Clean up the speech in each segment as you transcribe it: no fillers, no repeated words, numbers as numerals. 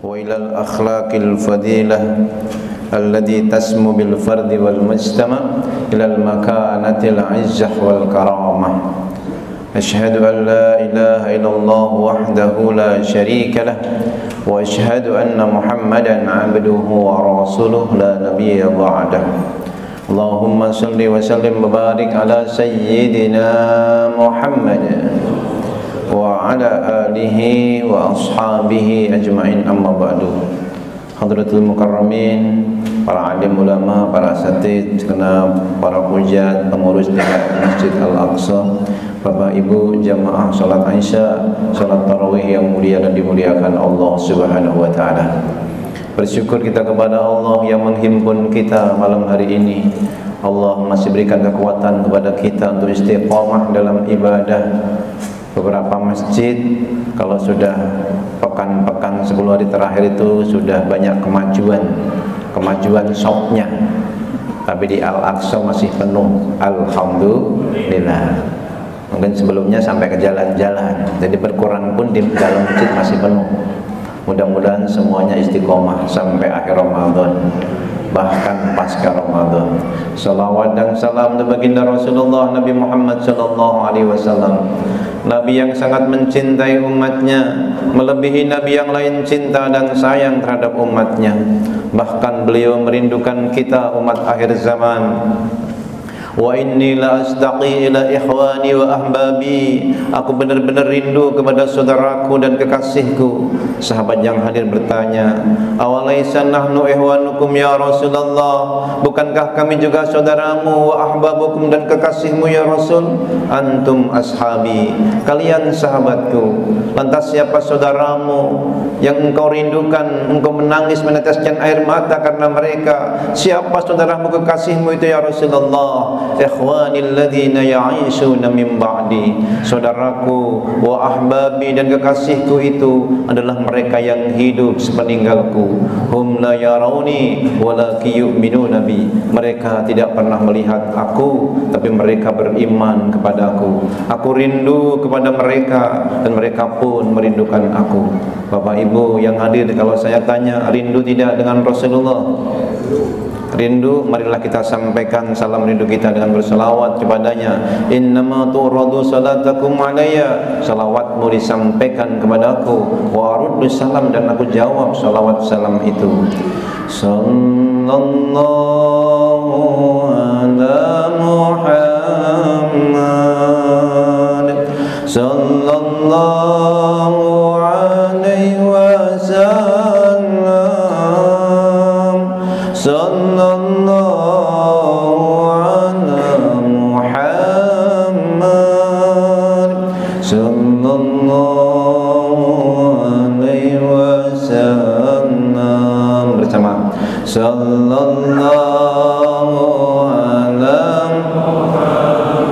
وإلى الأخلاق الفضيلة التي تسمو بالفرد والمجتمع إلى المكانة العزة والكرامة. أشهد أن لا إله إلا الله وحده لا شريك له وأشهد أن محمدا عبده ورسوله لا نبي بعده. اللهم صل وسلم وبارك على سيدنا محمد وعلى آله وأصحابه أجمعين. أما بعد. Hadratul Mukarramin, para alim ulama, para asatidz, para hujat, pengurus tingkat Masjid Al-Aqsa, Bapak Ibu jamaah salat Isya, salat tarawih yang mulia dan dimuliakan Allah Subhanahu wa taala. Bersyukur kita kepada Allah yang menghimpun kita malam hari ini. Allah masih berikan kekuatan kepada kita untuk istiqamah dalam ibadah. Beberapa masjid kalau sudah pekan-pekan 10 hari terakhir itu sudah banyak kemajuan shopnya, tapi di Al-Aqsa masih penuh, alhamdulillah. Mungkin sebelumnya sampai ke jalan-jalan, jadi berkurang pun di dalam masjid masih penuh. Mudah-mudahan semuanya istiqomah sampai akhir Ramadan, bahkan pasca Ramadan. Salawat dan salam kepada baginda Rasulullah Nabi Muhammad sallallahu alaihi wasallam, Nabi yang sangat mencintai umatnya, melebihi Nabi yang lain cinta dan sayang terhadap umatnya. Bahkan beliau merindukan kita umat akhir zaman. Wa inni la astaqi ila ikhwani wa ahbabi. Aku benar-benar rindu kepada saudaraku dan kekasihku. Sahabat yang hadir bertanya, awalaisa nahnu ihwanukum ya Rasulullah? Bukankah kami juga saudaramu, wa ahbabukum dan kekasihmu ya Rasul? Antum ashabi, kalian sahabatku. Lantas siapa saudaramu yang engkau rindukan, engkau menangis meneteskan air mata karena mereka? Siapa saudaramu kekasihmu itu ya Rasulullah? Ikhwani alladhina ya'ishuna min ba'di. Saudaraku wa ahbabi dan kekasihku itu adalah mereka yang hidup sepeninggalku. Hum la yarawni walaki yu'minuna bi. Mereka tidak pernah melihat aku, tapi mereka beriman kepadaku. Aku rindu kepada mereka dan mereka pun merindukan aku. Bapak Ibu yang hadir, kalau saya tanya rindu tidak dengan Rasulullah? Rindu, marilah kita sampaikan salam rindu kita dengan berselawat kepadanya. Innama tu'radu salatakum alayya, salawatmu disampaikan kepadaku. Wa aruddu salam, dan aku jawab salawat salam itu. Sallallahu ala Muhammad sallallahu alaihi wasallam. Sallallahu ala Muhammad sallallahu alaihi wasallam. Bersama. Sallallahu ala Muhammad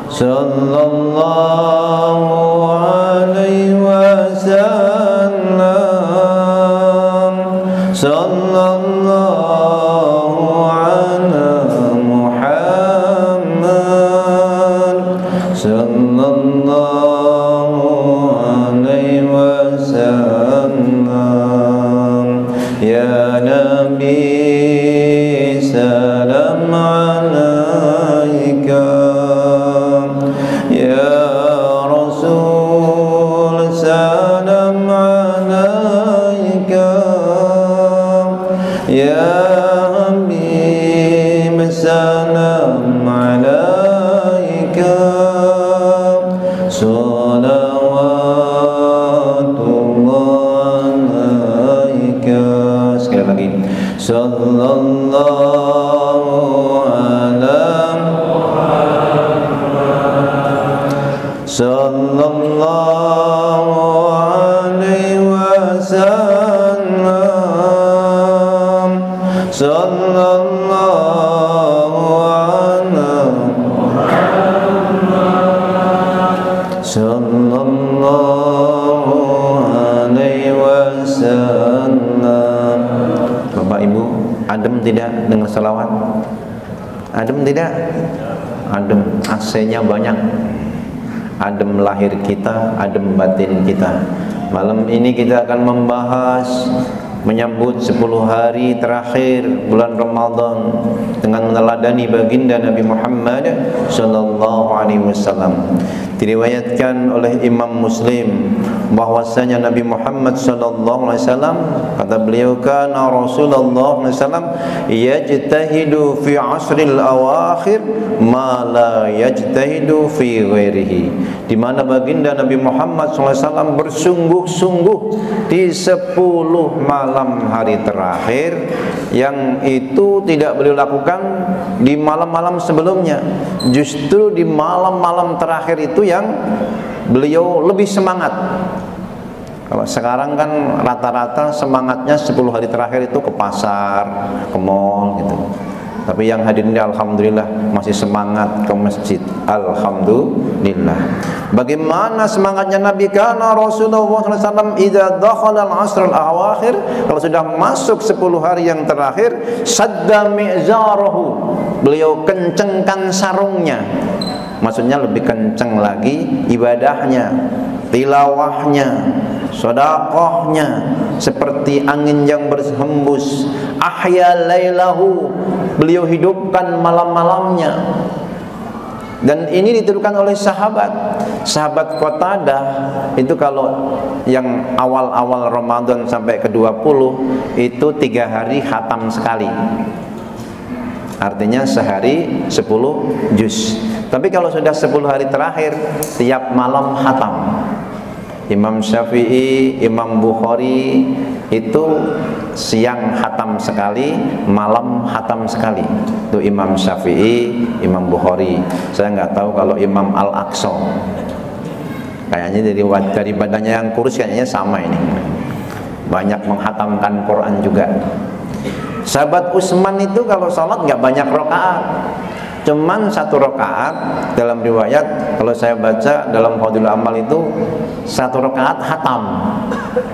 sallallahu alaihi wasallam. Sallallahu ala Muhammad sallallahu alaihi wasallam. Ya Nabi salam alaika, ya Rasul salam alaika, ya Habib salam alaika. Salawatullah alaika. Sekali lagi. Sallallahu ala Muhammad sallallahu alaihi wasallam. Sallallahu ala Muhammad sallallahu alaihi wasallam. Bapak Ibu, adem tidak dengan salawat? Adem tidak? Adem, AC-nya banyak. Adem lahir kita, adem batin kita. Malam ini kita akan membahas menyambut 10 hari terakhir bulan Ramadan dengan meneladani baginda Nabi Muhammad sallallahu alaihi wasallam. Diriwayatkan oleh Imam Muslim bahwasanya Nabi Muhammad sallallahu alaihi wasallam, kata beliau, kana Rasulullah sallallahu alaihi wasallam yajtahidu fi asril awakhir ma la yajtahidu fi ghairihi. Di mana baginda Nabi Muhammad sallallahu alaihi wasallam bersungguh-sungguh di 10 malam hari terakhir yang itu tidak beliau lakukan di malam-malam sebelumnya. Justru di malam-malam terakhir itu yang beliau lebih semangat. Kalau sekarang kan rata-rata semangatnya 10 hari terakhir itu ke pasar, ke mall gitu. Tapi yang hadir ini alhamdulillah masih semangat ke masjid. Alhamdulillah. Bagaimana semangatnya Nabi? Kana Rasulullah SAW idza dakhala al-asr al-awakhir, kalau sudah masuk 10 hari yang terakhir, sadda mi'zarahu, beliau kencengkan sarungnya. Maksudnya lebih kenceng lagi ibadahnya, tilawahnya, sedekahnya, seperti angin yang berhembus. Ahya lailahu, beliau hidupkan malam-malamnya. Dan ini ditirukan oleh sahabat Qatadah. Itu kalau yang awal-awal Ramadan sampai ke 20 itu 3 hari khatam sekali. Artinya sehari 10 juz. Tapi kalau sudah 10 hari terakhir, tiap malam khatam. Imam Syafi'i, Imam Bukhari itu siang khatam sekali, malam khatam sekali. Itu Imam Syafi'i, Imam Bukhari. Saya nggak tahu kalau Imam Al-Aqsa. Kayaknya dari badannya yang kurus kayaknya sama ini. Banyak menghatamkan Quran juga. Sahabat Utsman itu kalau sholat nggak banyak rakaat, cuman 1 rakaat. Dalam riwayat kalau saya baca dalam Fadhilul Amal itu 1 rakaat khatam.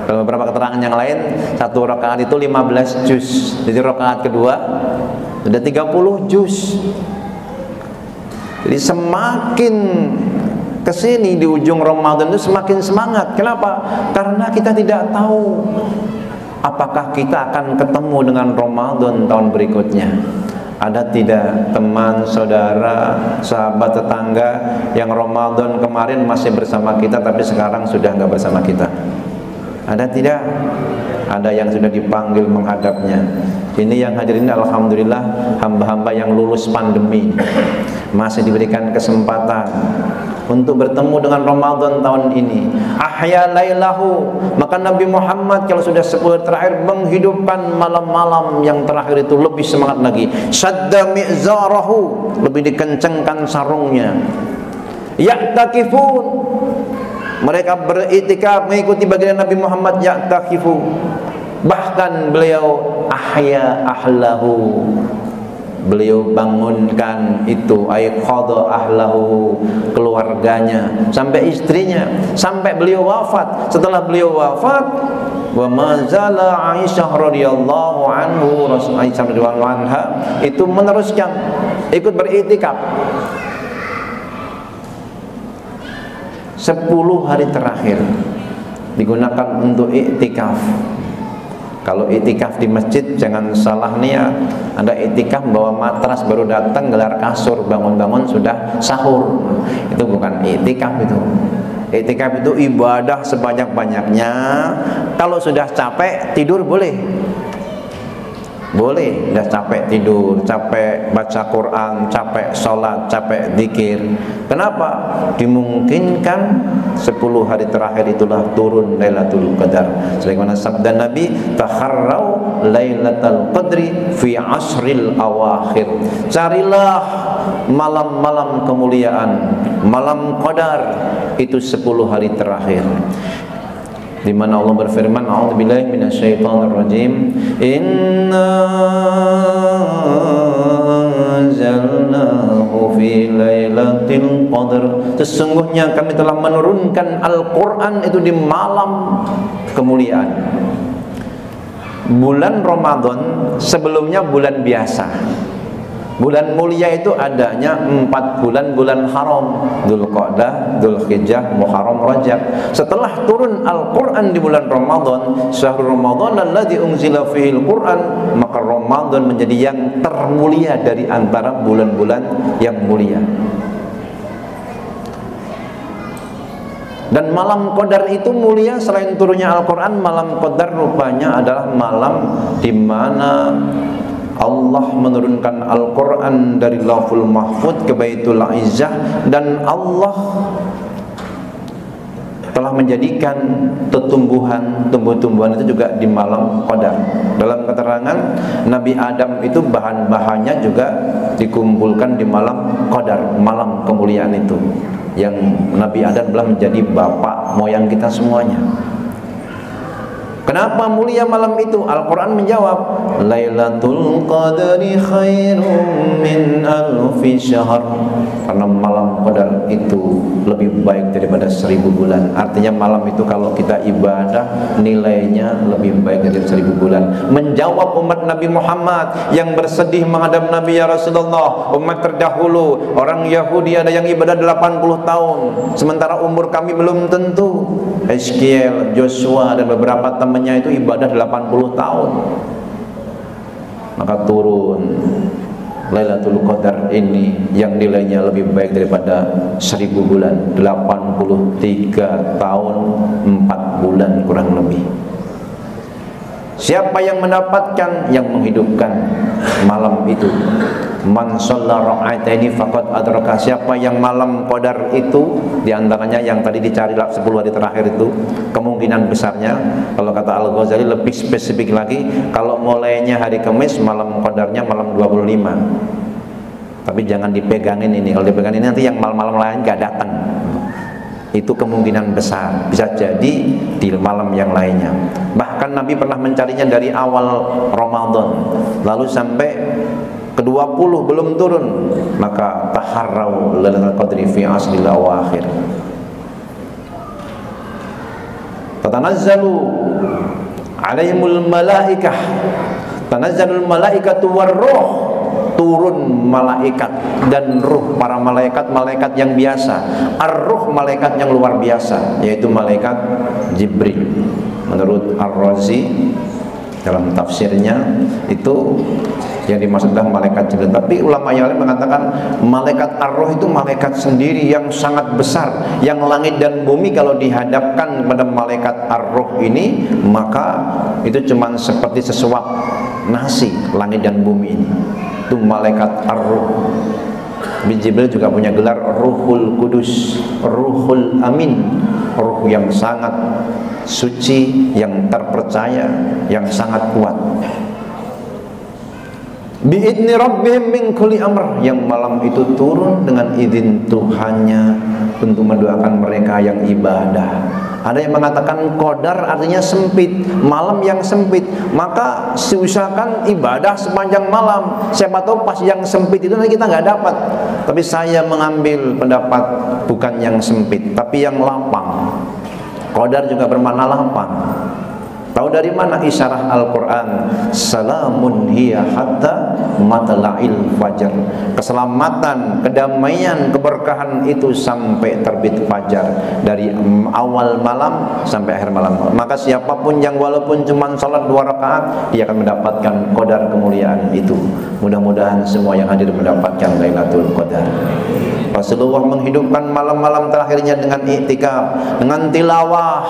Dalam beberapa keterangan yang lain 1 rakaat itu 15 juz. Jadi rakaat kedua sudah 30 juz. Jadi semakin kesini di ujung Ramadan itu semakin semangat. Kenapa? Karena kita tidak tahu apakah kita akan ketemu dengan Ramadan tahun berikutnya. Ada tidak teman, saudara, sahabat, tetangga yang Ramadan kemarin masih bersama kita tapi sekarang sudah nggak bersama kita? Ada tidak? Ada yang sudah dipanggil menghadapnya. Ini yang hadirin alhamdulillah hamba-hamba yang lulus pandemi masih diberikan kesempatan untuk bertemu dengan Ramadan tahun ini. Ahya lailahu, maka Nabi Muhammad kalau sudah 10 terakhir menghidupkan malam-malam yang terakhir itu lebih semangat lagi. Sadda mi'zarahu, lebih dikencengkan sarungnya. Ya'takifun, mereka beriktikaf mengikuti baginda Nabi Muhammad. Ya'takifu, bahkan beliau ahya ahlahu, beliau bangunkan itu ayqadha ahlahu, keluarganya, sampai istrinya, sampai beliau wafat. Setelah beliau wafat, wa mazala Aisyah radhiyallahu anhu, Rasul Aisyah radhiyallahu anha itu meneruskan ikut beriktikaf 10 hari terakhir digunakan untuk iktikaf. Kalau iktikaf di masjid jangan salah niat. Ada iktikaf bawa matras baru datang gelar kasur, bangun-bangun sudah sahur. Itu bukan iktikaf itu. Iktikaf itu ibadah sebanyak-banyaknya. Kalau sudah capek tidur boleh. Boleh, udah capek tidur, capek baca Quran, capek sholat, capek zikir. Kenapa? Dimungkinkan 10 hari terakhir itulah turun Lailatul Qadar. Sebagaimana sabda Nabi, taharrau Lailatul Qadri fi asril awakhir. Carilah malam-malam kemuliaan, malam Qadar itu 10 hari terakhir. Di mana Allah berfirman, a'udzubillahi minasyaitonir rajim, inna anzalnahu fi lailatul qadr, sesungguhnya kami telah menurunkan Al-Qur'an itu di malam kemuliaan. Bulan Ramadan sebelumnya bulan biasa. Bulan mulia itu adanya 4 bulan haram, Dzulqa'dah, Dzulhijjah, Muharram, Rajab. Setelah turun Al-Qur'an di bulan Ramadan, syahrul Ramadan alladzi unzila fihil Qur'an, maka Ramadan menjadi yang termulia dari antara bulan-bulan yang mulia. Dan malam Qadar itu mulia. Selain turunnya Al-Qur'an, malam Qadar rupanya adalah malam di mana Allah menurunkan Al-Quran dari Lauhul Mahfuz ke Baitul Izzah, dan Allah telah menjadikan tumbuh-tumbuhan itu juga di malam Qadar. Dalam keterangan Nabi Adam itu bahan-bahannya juga dikumpulkan di malam Qadar, malam kemuliaan itu, yang Nabi Adam telah menjadi bapak moyang kita semuanya. Kenapa mulia malam itu? Al-Quran menjawab, Lailatul Qadri khairum min alfi syahr. Karena malam Qadar itu lebih baik daripada 1000 bulan. Artinya malam itu kalau kita ibadah, nilainya lebih baik dari 1000 bulan. Menjawab umat Nabi Muhammad yang bersedih menghadap Nabi, ya Rasulullah, umat terdahulu orang Yahudi ada yang ibadah 80 tahun, sementara umur kami belum tentu. Ezekiel, Joshua dan beberapa temannya itu ibadah 80 tahun. Maka turun Lailatul Qadar ini yang nilainya lebih baik daripada 1000 bulan, 83 tahun 4 bulan kurang lebih. Siapa yang mendapatkan, yang menghidupkan malam itu? Man shalla raka'ataini faqad adraka. Siapa yang malam Qadar itu, diantaranya yang tadi dicari 10 hari terakhir itu, kemungkinan besarnya, kalau kata Al-Ghazali lebih spesifik lagi, kalau mulainya hari Kamis, malam Qadarnya malam 25. Tapi jangan dipegangin ini, kalau dipegangin ini nanti yang malam-malam lain gak datang. Itu kemungkinan besar, bisa jadi di malam yang lainnya. Bahkan Nabi pernah mencarinya dari awal Ramadan, lalu sampai ke-20 belum turun, maka taharrau Lailatul Qadri fi asril awakhir. Tatanazzalu alaihimul malaikah, tanazzalul malaikatu warruh. Turun malaikat dan ruh, para malaikat yang biasa. Ar-ruh, malaikat yang luar biasa, yaitu malaikat Jibril. Menurut Ar-Razi dalam tafsirnya itu yang dimaksud adalah malaikat Jibril. Tapi ulama yang lain mengatakan malaikat ar-ruh itu malaikat sendiri yang sangat besar, yang langit dan bumi kalau dihadapkan kepada malaikat ar-ruh ini, maka itu cuma seperti sesuap nasi, langit dan bumi ini. Itu malaikat ar-ruh. Jibril juga punya gelar Ruhul Kudus, Ruhul Amin, ruh yang sangat suci, yang terpercaya, yang sangat kuat. Bi'idni rabbihim min kulli amr, yang malam itu turun dengan izin Tuhannya untuk mendoakan mereka yang ibadah. Ada yang mengatakan Qadar artinya sempit, malam yang sempit, maka usahakan ibadah sepanjang malam. Siapa tahu pas yang sempit itu nanti kita nggak dapat. Tapi saya mengambil pendapat bukan yang sempit, tapi yang lapang. Qadar juga bermakna lapang. Tahu dari mana? Isyarah Al-Quran, salamun hiya hatta matla'il fajar. Keselamatan, kedamaian, keberkahan itu sampai terbit fajar, dari awal malam sampai akhir malam. Maka siapapun yang walaupun cuma salat 2 rakaat, dia akan mendapatkan Qadar kemuliaan itu. Mudah-mudahan semua yang hadir mendapatkan Lailatul Qadar. Rasulullah menghidupkan malam-malam terakhirnya dengan i'tikaf, dengan tilawah.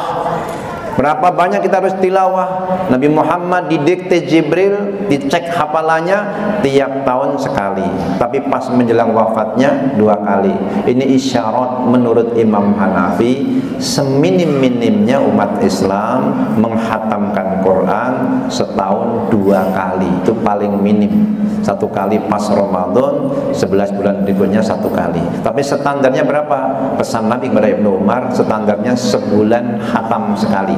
Berapa banyak kita harus tilawah? Nabi Muhammad didikte Jibril, dicek hafalannya tiap tahun sekali, tapi pas menjelang wafatnya 2 kali. Ini isyarat menurut Imam Hanafi, seminim-minimnya umat Islam menghatamkan Quran setahun 2 kali. Itu paling minim. 1 kali pas Ramadan, 11 bulan berikutnya 1 kali. Tapi standarnya berapa? Pesan Nabi kepada Ibnu Umar, standarnya sebulan hatam sekali.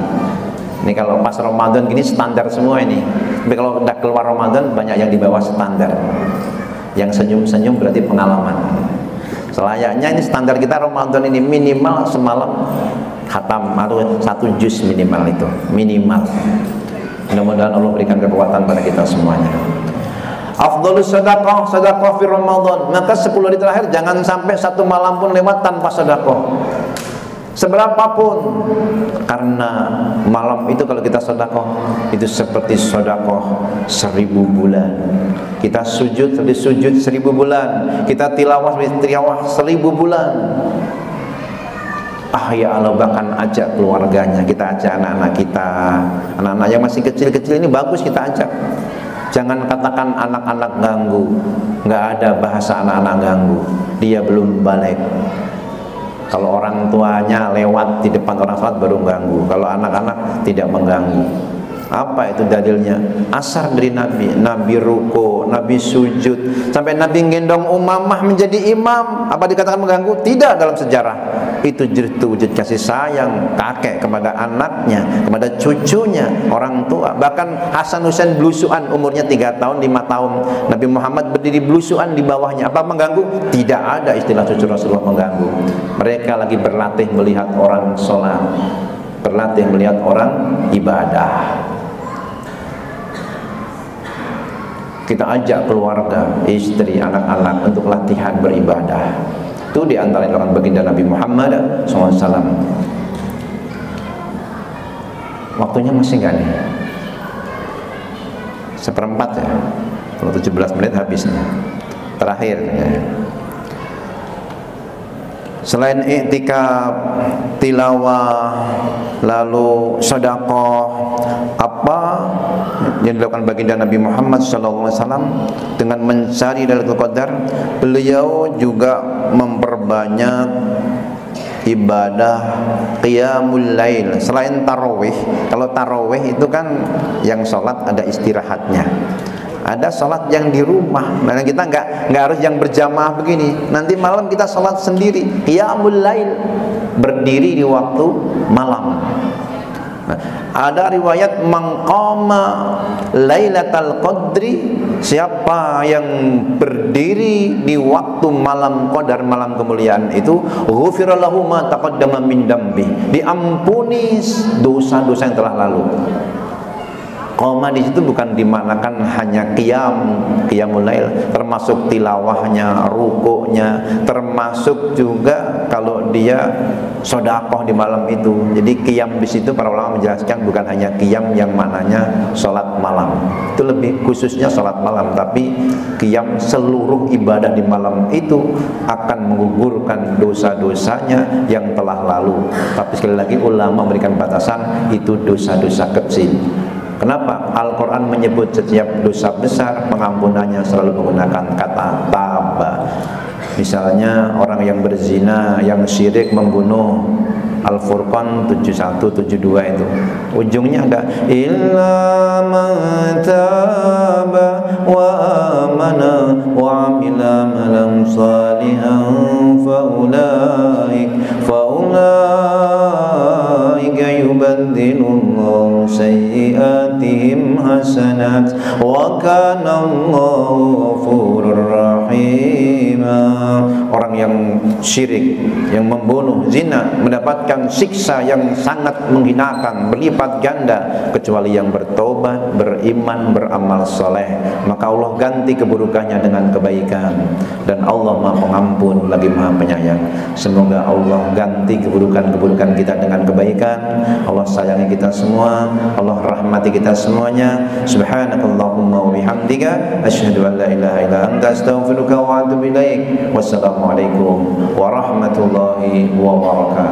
Ini kalau pas Ramadan gini standar semua ini. Tapi kalau udah keluar Ramadan banyak yang di bawah standar. Yang senyum-senyum berarti pengalaman. Selayaknya ini standar kita Ramadan ini minimal semalam khatam atau 1 juz minimal itu, minimal. Mudah-mudahan Allah berikan kekuatan pada kita semuanya. Afdhalus sedekah sedekah fi Ramadan. Maka 10 hari terakhir jangan sampai satu malam pun lewat tanpa sedekah. Seberapapun, karena malam itu kalau kita sedekah itu seperti sedekah 1000 bulan. Kita sujud seperti sujud 1000 bulan. Kita tilawah seperti tilawah 1000 bulan. Ya Allah, bahkan ajak keluarganya, kita ajak anak-anak kita, anak-anak yang masih kecil-kecil ini bagus kita ajak. Jangan katakan anak-anak ganggu. Nggak ada bahasa anak-anak ganggu. Dia belum balik. Kalau orang tuanya lewat di depan orang sholat baru ganggu. Kalau anak-anak tidak mengganggu. Apa itu dalilnya? Asar dari Nabi. Nabi ruku, Nabi sujud, sampai Nabi gendong Umamah menjadi imam. Apa dikatakan mengganggu? Tidak dalam sejarah. Itu wujud kasih sayang kakek kepada anaknya, kepada cucunya, orang tua. Bahkan Hasan Husain belusuan, umurnya 3 tahun, 5 tahun. Nabi Muhammad berdiri belusuan di bawahnya. Apa mengganggu? Tidak ada istilah cucu Rasulullah mengganggu. Mereka lagi berlatih melihat orang sholat, berlatih melihat orang ibadah. Kita ajak keluarga, istri, anak-anak untuk latihan beribadah. Itu diantara yang baginda Nabi Muhammad SAW. Waktunya masih nggak nih? 1/4 ya. Kalau 17 menit habisnya. Terakhir ya. Selain i'tikaf, tilawah, lalu sedekah, apa yang dilakukan baginda Nabi Muhammad SAW dengan mencari Lailatul Qadar? Beliau juga memperbanyak ibadah qiyamul lail selain tarawih. Kalau tarawih itu kan yang sholat ada istirahatnya. Ada sholat yang di rumah. Nah, kita nggak harus yang berjamaah begini. Nanti malam kita sholat sendiri. Qiyamul lail, berdiri di waktu malam. Nah, ada riwayat maqama lailatul qadri, siapa yang berdiri di waktu malam qadar, malam kemuliaan itu, ghufira lahu ma taqaddama min dambi, diampuni dosa-dosa yang telah lalu. Qoma di situ bukan dimaknakan hanya qiyamul lail, termasuk tilawahnya, rukuknya, termasuk juga kalau dia sedekah di malam itu. Jadi qiyam di situ para ulama menjelaskan bukan hanya qiyam yang maknanya salat malam. Itu lebih khususnya salat malam, tapi qiyam seluruh ibadah di malam itu akan menggugurkan dosa-dosanya yang telah lalu. Tapi sekali lagi ulama memberikan batasan, itu dosa-dosa kecil. Kenapa? Al-Quran menyebut setiap dosa besar pengampunannya selalu menggunakan kata taba. Misalnya orang yang berzina, yang syirik, membunuh, Al-Furqan 71, 72 itu ujungnya ada illa man taba wa amana wa amila amalan salihan faulaika yubaddilullahu sayyiatihim hasanat wa kana Allahu ghafurur rahim. Orang yang syirik, yang membunuh, zina mendapatkan siksa yang sangat menghinakan, berlipat ganda, kecuali yang bertobat, beriman, beramal soleh. Maka Allah ganti keburukannya dengan kebaikan, dan Allah Maha Pengampun lagi Maha Penyayang. Semoga Allah ganti keburukan-keburukan kita dengan kebaikan. Allah sayangi kita semua, Allah rahmati kita semuanya. Subhanakallahumma wa bihamdika asyhadu an la ilaha illa anta astaghfiruka wa atubu ilaik. Wassalamualaikum warahmatullahi wabarakatuh.